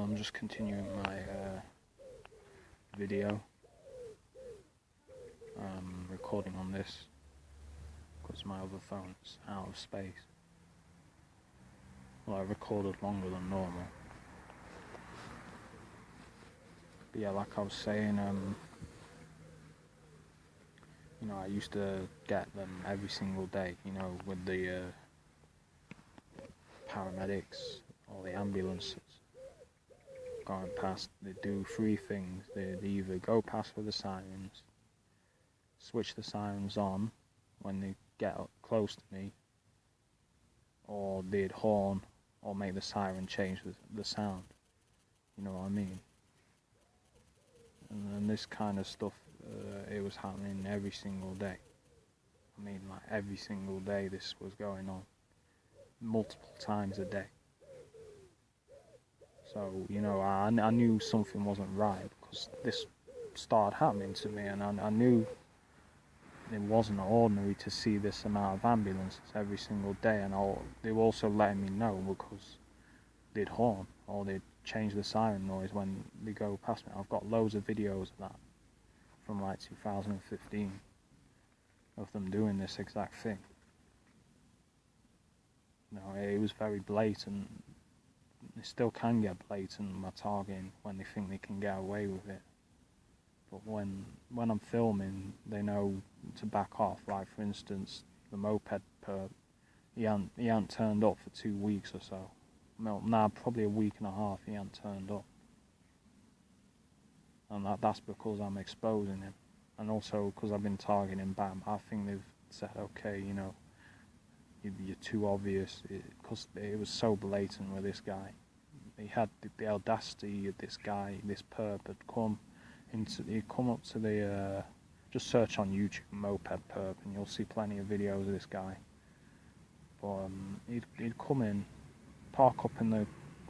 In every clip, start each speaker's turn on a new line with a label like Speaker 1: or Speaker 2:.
Speaker 1: I'm just continuing my video. Recording on this because my other phone's out of space. Well, I recorded longer than normal. But yeah, like I was saying, I used to get them every single day, with the paramedics or the ambulances going past. They do three things. They either go past with the sirens, switch the sirens on when they get up close to me, or they'd horn or make the siren change the sound. You know what I mean? And this kind of stuff, it was happening every single day. I mean, like every single day this was going on, multiple times a day. So, I knew something wasn't right because this started happening to me, and I knew it wasn't ordinary to see this amount of ambulances every single day, and they were also letting me know because they'd horn or they'd change the siren noise when they go past me. I've got loads of videos of that from like 2015 of them doing this exact thing. It was very blatant. They still can get blatant by targeting when they think they can get away with it. But when I'm filming, they know to back off. Like for instance, the moped perp, he hadn't turned up for 2 weeks or so. Nah, probably a week and a half he hadn't turned up. And that's because I'm exposing him. And also because I've been targeting him back. I think they've said, okay, you're too obvious. Because it was so blatant with this guy. He had the audacity of this guy, this perp had come up to the, just search on YouTube, moped perp, and you'll see plenty of videos of this guy. But he'd come in, park up in the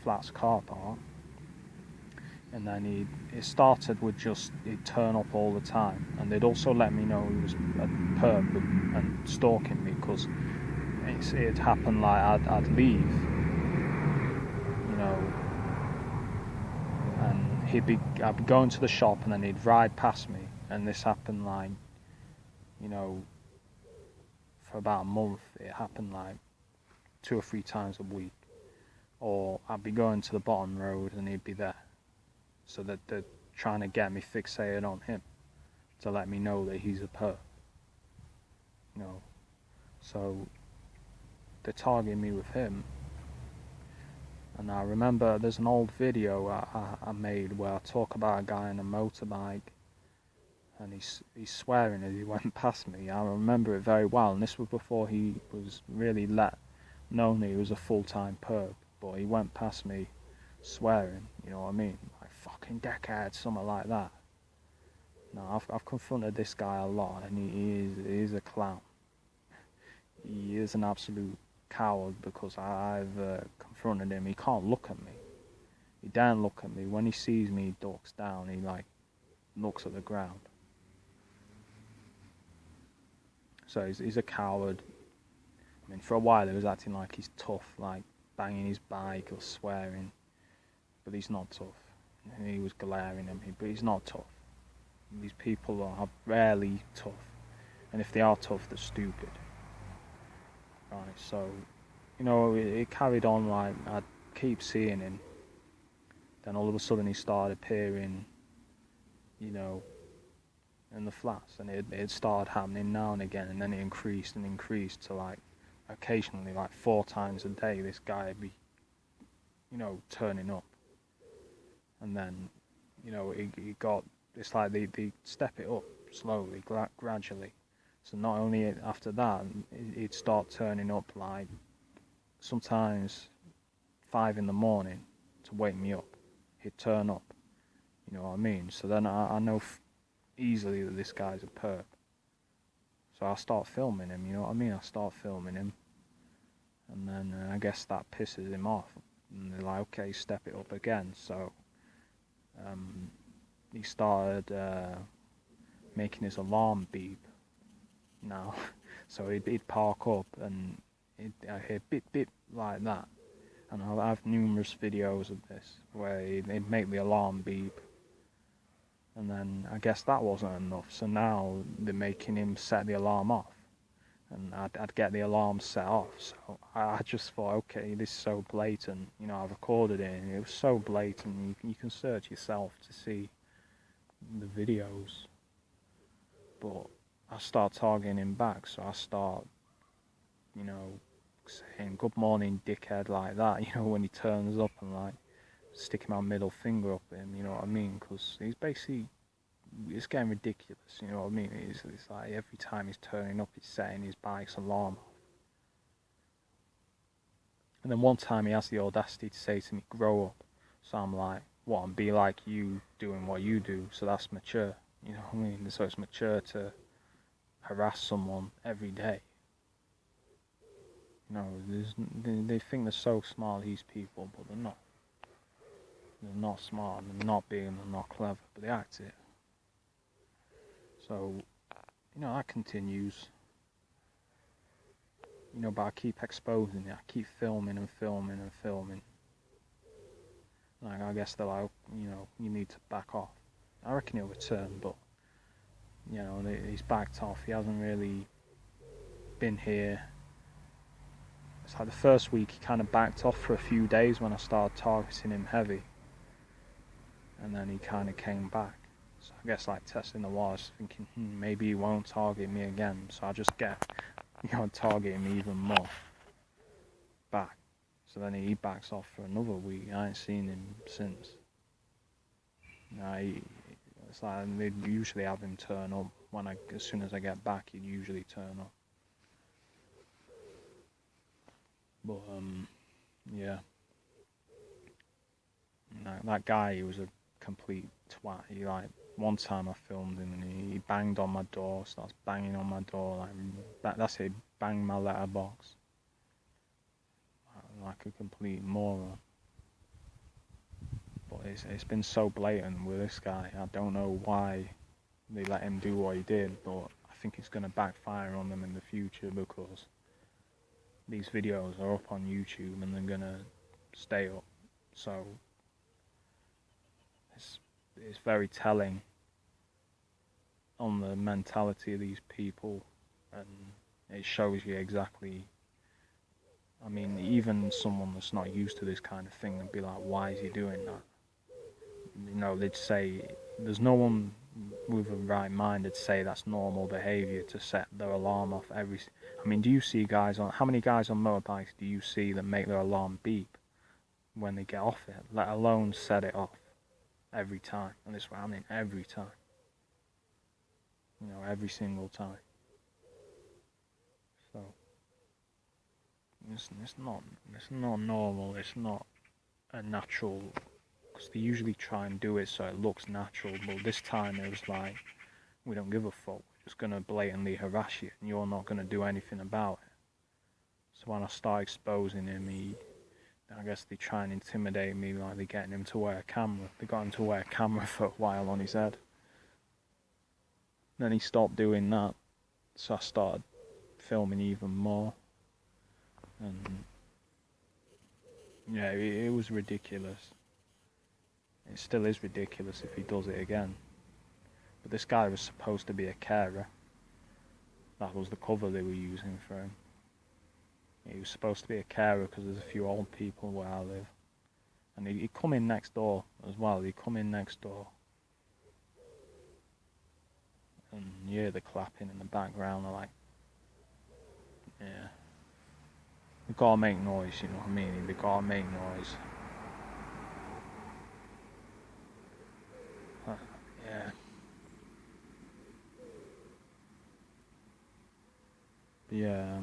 Speaker 1: flats car park, and then it started with he'd turn up all the time, and they'd also let me know he was a perp and stalking me, because it'd happen like I'd leave, and I'd be going to the shop, and then he'd ride past me, and this happened like, for about a month. It happened like 2 or 3 times a week. Or I'd be going to the bottom road and he'd be there. So that they're trying to get me fixated on him to let me know that he's a perp. So they're targeting me with him. And I remember there's an old video I made where I talk about a guy on a motorbike, and he's swearing as he went past me. I remember it very well, and this was before he was really known that he was a full-time perp. But he went past me swearing, you know what I mean? Like, fucking deckhead, something like that. No, I've confronted this guy a lot, and he is a clown. He is an absolute coward, because I've confronted him. He can't look at me. He daren't look at me. When he sees me, he ducks down. He looks at the ground. So he's a coward. I mean, for a while he was acting like he's tough, like banging his bike or swearing, but he's not tough. And he was glaring at me, but he's not tough. These people are rarely tough, and if they are tough, they're stupid. Right, so, it carried on. Like, I'd keep seeing him, then all of a sudden he started appearing, in the flats, and it started happening now and again, and then it increased and increased to like, occasionally, like 4 times a day, this guy would be, turning up. And then, it got, it's like they step it up slowly, gradually. So not only after that, he'd start turning up like sometimes 5 in the morning to wake me up. He'd turn up, you know what I mean? So then I know easily that this guy's a perp. So I start filming him, you know what I mean? I start filming him, and then I guess that pisses him off, and they're like, okay, step it up again. So he started making his alarm beep now. So he'd park up, and I'd hear beep beep like that, And I have numerous videos of this where they'd make the alarm beep, and then I guess that wasn't enough, so now they're making him set the alarm off, and I'd get the alarm set off. So I just thought, okay, this is so blatant. You know, I recorded it, and it was so blatant. You can search yourself to see the videos. But I start targeting him back, so I start, you know, saying "Good morning, dickhead" like that. You know, when he turns up, and like sticking my middle finger up at him. You know what I mean? Because he's basically, it's getting ridiculous. You know what I mean? It's like every time he's turning up, he's setting his bike's alarm off. And then one time he has the audacity to say to me, "Grow up." So I'm like, "What? And be like you doing what you do?" So that's mature. You know what I mean? So it's mature to harass someone every day. You know, they think they're so smart, these people, but they're not. They're not smart, they're not big, and they're not clever, but they act it. So, you know, that continues. You know, but I keep exposing it. I keep filming and filming and filming. Like, I guess they're like, you know, you need to back off. I reckon he'll return, but, you know, he's backed off. He hasn't really been here. It's like the first week he kind of backed off for a few days when I started targeting him heavy. And then he kind of came back. So I guess like testing the waters, thinking, maybe he won't target me again. So I just get, you know, target him even more back. So then he backs off for another week. I ain't seen him since. You know, it's like they usually have him turn up as soon as I get back. He'd usually turn up. But yeah, that guy, he was a complete twat. He like, one time I filmed him and he banged on my door, starts banging on my door like that's it, banged my letterbox like a complete moron. But it's been so blatant with this guy. I don't know why they let him do what he did, but I think it's going to backfire on them in the future, because these videos are up on YouTube and they're going to stay up. So it's very telling on the mentality of these people, and it shows you exactly. I mean, even someone that's not used to this kind of thing would be like, why is he doing that? You know, they'd say, there's no one with a right mind that'd say that's normal behaviour to set their alarm off every... I mean, do you see how many guys on motorbikes do you see that make their alarm beep when they get off it, let alone set it off every time? And this is what I mean, every time. You know, every single time. So, it's not normal, it's not a natural... Because they usually try and do it so it looks natural, but this time it was like, we don't give a fuck, we're just going to blatantly harass you and you're not going to do anything about it. So when I start exposing him, I guess they try and intimidate me, like they're getting him to wear a camera. They got him to wear a camera for a while on his head. Then he stopped doing that, so I started filming even more. And yeah, it was ridiculous. It still is ridiculous if he does it again. But this guy was supposed to be a carer. That was the cover they were using for him. He was supposed to be a carer because there's a few old people where I live. And he'd come in next door as well. He'd come in next door. And you hear the clapping in the background. They're like, yeah. They gotta make noise, you know what I mean? They gotta make noise. Yeah. But yeah,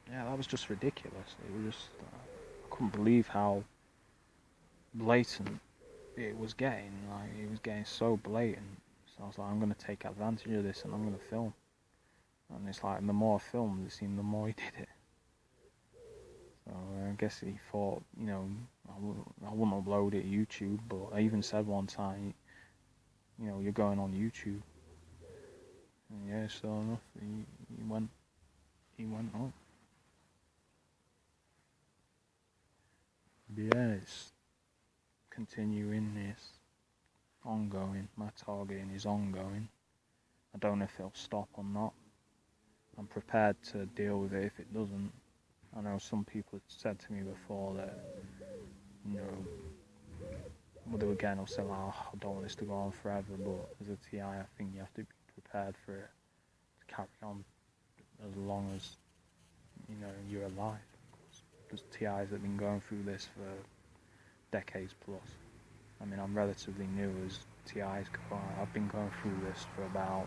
Speaker 1: yeah, that was just ridiculous. It was just, I couldn't believe how blatant it was getting. Like, it was getting so blatant. So I was like, I'm gonna take advantage of this and I'm gonna film. And it's like, the more I filmed, it seemed the more he did it. So I guess he thought, you know, I wouldn't upload it to YouTube, but I even said one time, you know, you're going on YouTube. And yeah, sure enough, he went up. yeah, it's continuing this, ongoing. My targeting is ongoing. I don't know if it'll stop or not. I'm prepared to deal with it if it doesn't. I know some people had said to me before that, well, they were getting upset like, oh, I don't want this to go on forever, but as a TI, I think you have to be prepared for it to carry on as long as, you're alive. There's TIs that have been going through this for decades plus. I mean, I'm relatively new as TIs go. I've been going through this for about,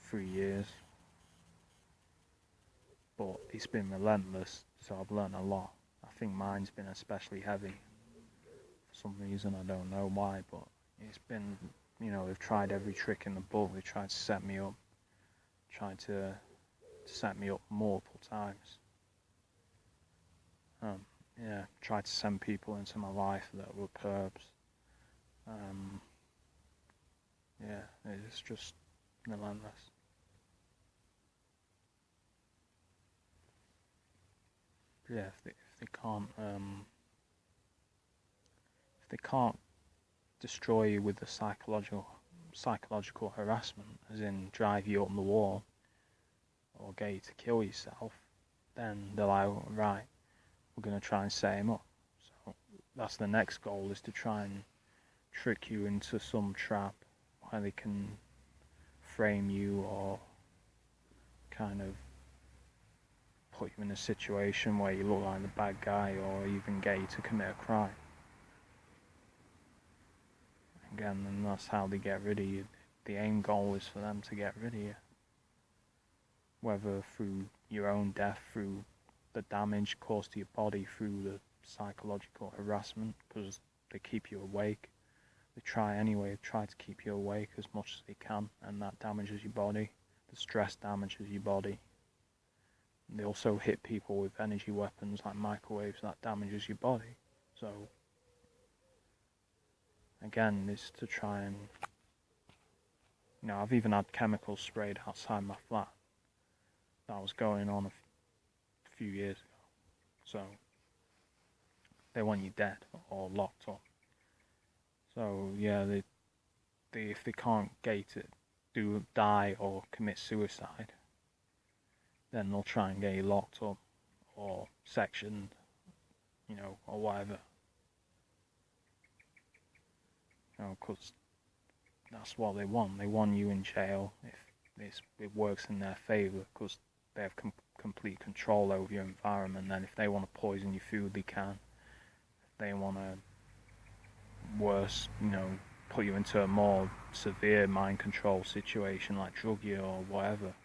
Speaker 1: 3 years. But it's been relentless, so I've learned a lot. I think mine's been especially heavy. For some reason, I don't know why, but it's been, they've tried every trick in the book. They've tried to set me up, tried to set me up multiple times. Tried to send people into my life that were perps. It's just relentless. Yeah, if they can't destroy you with the psychological harassment, as in drive you up the wall or get you to kill yourself, then they're like, right, we're going to try and set him up. So that's the next goal, is to try and trick you into some trap where they can frame you or kind of put you in a situation where you look like the bad guy, or even get you to commit a crime. Again, and that's how they get rid of you. The aim goal is for them to get rid of you. Whether through your own death, through the damage caused to your body, through the psychological harassment, because they keep you awake. They try to keep you awake as much as they can, and that damages your body. The stress damages your body. And they also hit people with energy weapons like microwaves, that damages your body. So, again, it's to try and, I've even had chemicals sprayed outside my flat. That was going on a few years ago. So, they want you dead or locked up. So, yeah, if they can't get it, die or commit suicide, then they'll try and get you locked up or sectioned, or whatever. Because that's what they want. They want you in jail if it works in their favour, because they have complete control over your environment. And if they want to poison your food, they can. If they want to put you into a more severe mind control situation, like drug you or whatever.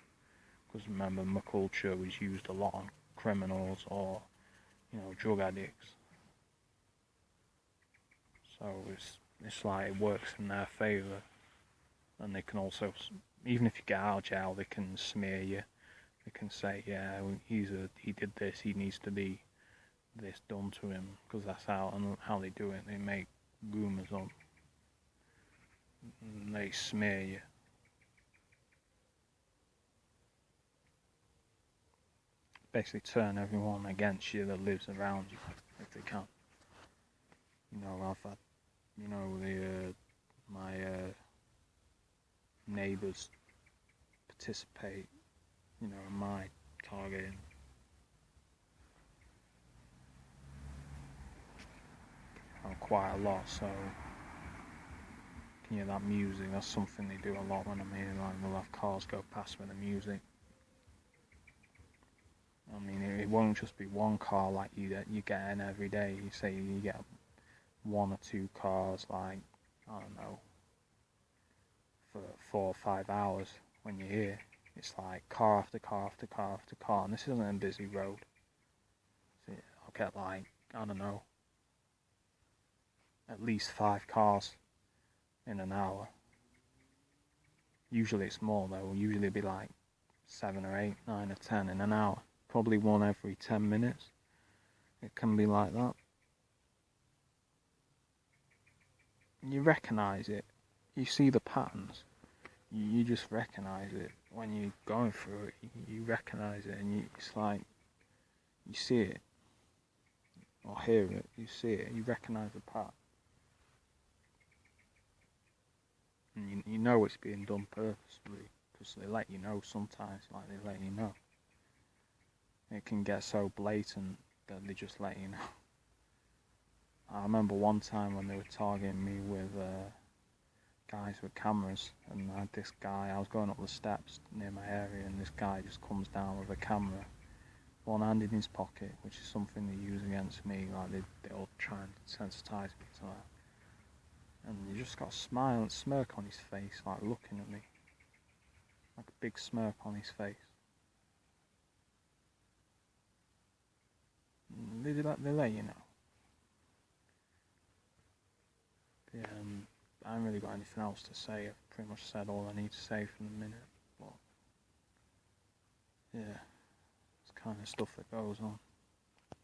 Speaker 1: Because remember, my culture was used a lot on criminals or, drug addicts. So it's like it works in their favour. And they can also, even if you get out of jail, they can smear you. They can say, yeah, he did this, he needs to be this done to him, because that's how they do it. They make rumours up. And they smear you. Basically turn everyone against you that lives around you, if they can. I've had, my neighbours participate, in my targeting. Quite a lot, so that music, that's something they do a lot when I'm here. Like, we'll have cars go past with the music. I mean, it won't just be one car like you get in every day. You say you get one or two cars, like, I don't know, for 4 or 5 hours when you're here. It's like car after car after car after car, and this isn't a busy road. So I'll get like, I don't know, at least 5 cars in an hour. Usually it's more though. Usually it'd be like 7 or 8, 9 or 10 in an hour. Probably one every 10 minutes. It can be like that. You recognise it. You see the patterns. You just recognise it. When you're going through it, you recognise it, and it's like, you see it. Or hear it, you see it, you recognise the pattern. And you know it's being done purposefully, because they let you know sometimes, like they let you know. It can get so blatant that they just let you know. I remember one time when they were targeting me with guys with cameras, and I had this guy, I was going up the steps near my area, and this guy just comes down with a camera, one hand in his pocket, which is something they use against me, like they all try and sensitise me to that. And he just got a smile and smirk on his face, like looking at me. Like a big smirk on his face. And they let you know. Yeah, I haven't really got anything else to say. I've pretty much said all I need to say for the minute. But yeah, it's kind of stuff that goes on.